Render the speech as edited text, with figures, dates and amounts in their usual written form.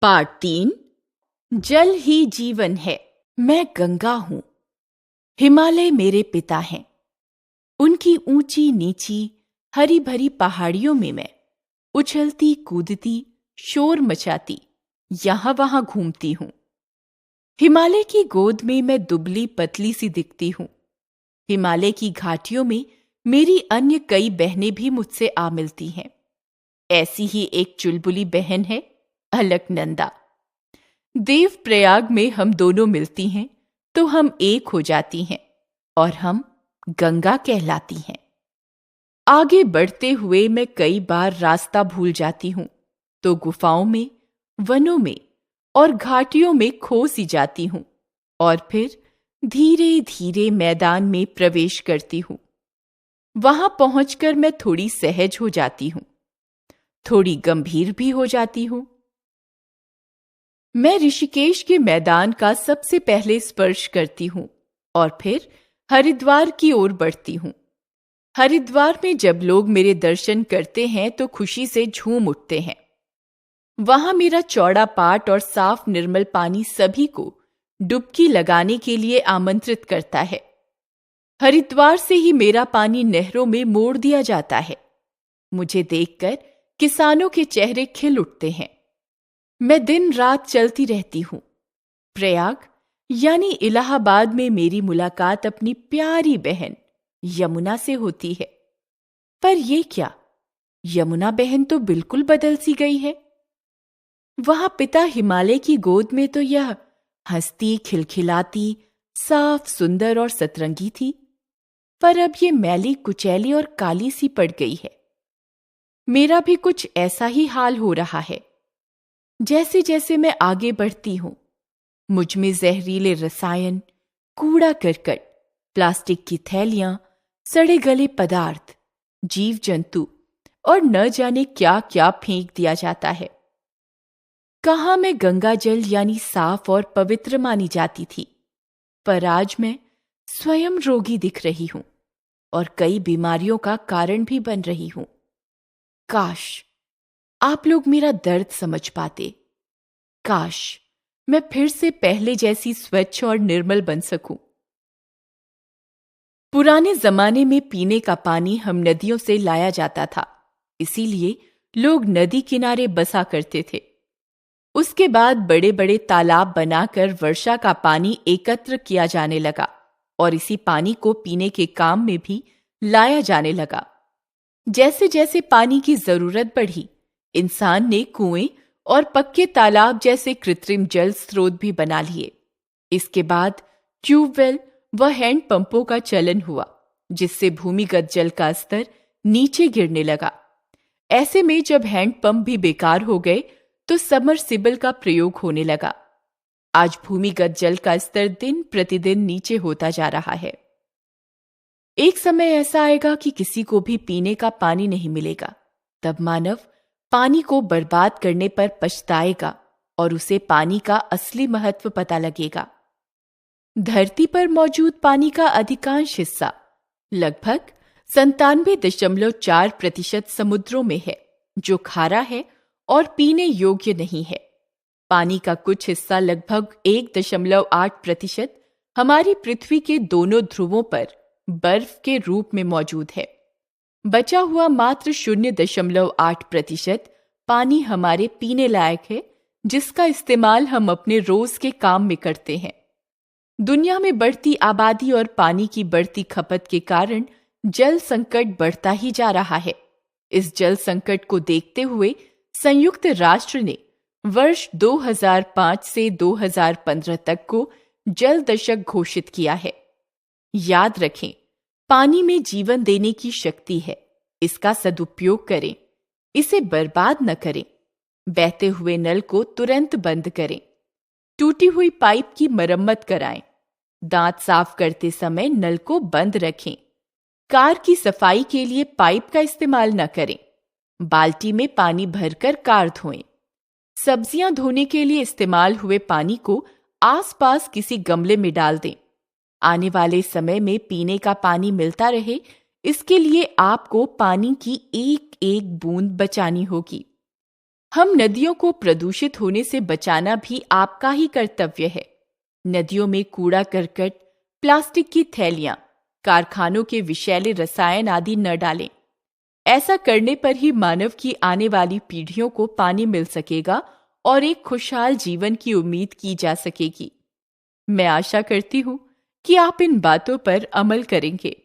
Part 3। जल ही जीवन है। मैं गंगा हूं। हिमालय मेरे पिता हैं। उनकी ऊंची नीची हरी भरी पहाड़ियों में मैं उछलती कूदती शोर मचाती यहां वहां घूमती हूं। हिमालय की गोद में मैं दुबली पतली सी दिखती हूं। हिमालय की घाटियों में मेरी अन्य कई बहनें भी मुझसे आ मिलती हैं। ऐसी ही एक चुलबुली बहन है अलकनंदा। देवप्रयाग में हम दोनों मिलती हैं तो हम एक हो जाती हैं और हम गंगा कहलाती हैं। आगे बढ़ते हुए मैं कई बार रास्ता भूल जाती हूं तो गुफाओं में, वनों में और घाटियों में खो सी जाती हूं और फिर धीरे धीरे मैदान में प्रवेश करती हूं। वहां पहुंचकर मैं थोड़ी सहज हो जाती हूं, थोड़ी गंभीर भी हो जाती हूं। मैं ऋषिकेश के मैदान का सबसे पहले स्पर्श करती हूं और फिर हरिद्वार की ओर बढ़ती हूं। हरिद्वार में जब लोग मेरे दर्शन करते हैं तो खुशी से झूम उठते हैं। वहां मेरा चौड़ा पाट और साफ निर्मल पानी सभी को डुबकी लगाने के लिए आमंत्रित करता है। हरिद्वार से ही मेरा पानी नहरों में मोड़ दिया जाता है। मुझे देखकर किसानों के चेहरे खिल उठते हैं। मैं दिन रात चलती रहती हूं। प्रयाग यानी इलाहाबाद में मेरी मुलाकात अपनी प्यारी बहन यमुना से होती है। पर ये क्या, यमुना बहन तो बिल्कुल बदल सी गई है। वहां पिता हिमालय की गोद में तो यह हंसती खिलखिलाती साफ सुंदर और सतरंगी थी, पर अब ये मैली कुचैली और काली सी पड़ गई है। मेरा भी कुछ ऐसा ही हाल हो रहा है। जैसे जैसे मैं आगे बढ़ती हूं, मुझ में जहरीले रसायन, कूड़ा करकट, प्लास्टिक की थैलियां, सड़े गले पदार्थ, जीव जंतु और न जाने क्या क्या फेंक दिया जाता है। कहां मैं गंगा जल यानी साफ और पवित्र मानी जाती थी, पर आज मैं स्वयं रोगी दिख रही हूं और कई बीमारियों का कारण भी बन रही हूं। काश आप लोग मेरा दर्द समझ पाते। काश मैं फिर से पहले जैसी स्वच्छ और निर्मल बन सकूं। पुराने जमाने में पीने का पानी हम नदियों से लाया जाता था, इसीलिए लोग नदी किनारे बसा करते थे। उसके बाद बड़े बड़े तालाब बनाकर वर्षा का पानी एकत्र किया जाने लगा और इसी पानी को पीने के काम में भी लाया जाने लगा। जैसे जैसे पानी की जरूरत बढ़ी, इंसान ने कुएं और पक्के तालाब जैसे कृत्रिम जल स्रोत भी बना लिए। इसके बाद ट्यूबवेल व हैंडपंपों का चलन हुआ, जिससे भूमिगत जल का स्तर नीचे गिरने लगा। ऐसे में जब हैंडपंप भी बेकार हो गए तो सबमर्सिबल का प्रयोग होने लगा। आज भूमिगत जल का स्तर दिन प्रतिदिन नीचे होता जा रहा है। एक समय ऐसा आएगा कि किसी को भी पीने का पानी नहीं मिलेगा। तब मानव पानी को बर्बाद करने पर पछताएगा और उसे पानी का असली महत्व पता लगेगा। धरती पर मौजूद पानी का अधिकांश हिस्सा, लगभग 97.4% समुद्रों में है, जो खारा है और पीने योग्य नहीं है। पानी का कुछ हिस्सा, लगभग 1.8%, हमारी पृथ्वी के दोनों ध्रुवों पर बर्फ के रूप में मौजूद है। बचा हुआ मात्र 0.8% पानी हमारे पीने लायक है, जिसका इस्तेमाल हम अपने रोज के काम में करते हैं। दुनिया में बढ़ती आबादी और पानी की बढ़ती खपत के कारण जल संकट बढ़ता ही जा रहा है। इस जल संकट को देखते हुए संयुक्त राष्ट्र ने वर्ष 2005 से 2015 तक को जल दशक घोषित किया है। याद रखें, पानी में जीवन देने की शक्ति है। इसका सदुपयोग करें, इसे बर्बाद न करें। बहते हुए नल को तुरंत बंद करें। टूटी हुई पाइप की मरम्मत कराएं। दांत साफ करते समय नल को बंद रखें। कार की सफाई के लिए पाइप का इस्तेमाल न करें। बाल्टी में पानी भरकर कार धोएं। सब्जियां धोने के लिए इस्तेमाल हुए पानी को आसपास किसी गमले में डाल दें। आने वाले समय में पीने का पानी मिलता रहे, इसके लिए आपको पानी की एक एक बूंद बचानी होगी। हम नदियों को प्रदूषित होने से बचाना भी आपका ही कर्तव्य है। नदियों में कूड़ा करकट, प्लास्टिक की थैलियां, कारखानों के विषैले रसायन आदि न डालें। ऐसा करने पर ही मानव की आने वाली पीढ़ियों को पानी मिल सकेगा और एक खुशहाल जीवन की उम्मीद की जा सकेगी। मैं आशा करती हूँ कि आप इन बातों पर अमल करेंगे।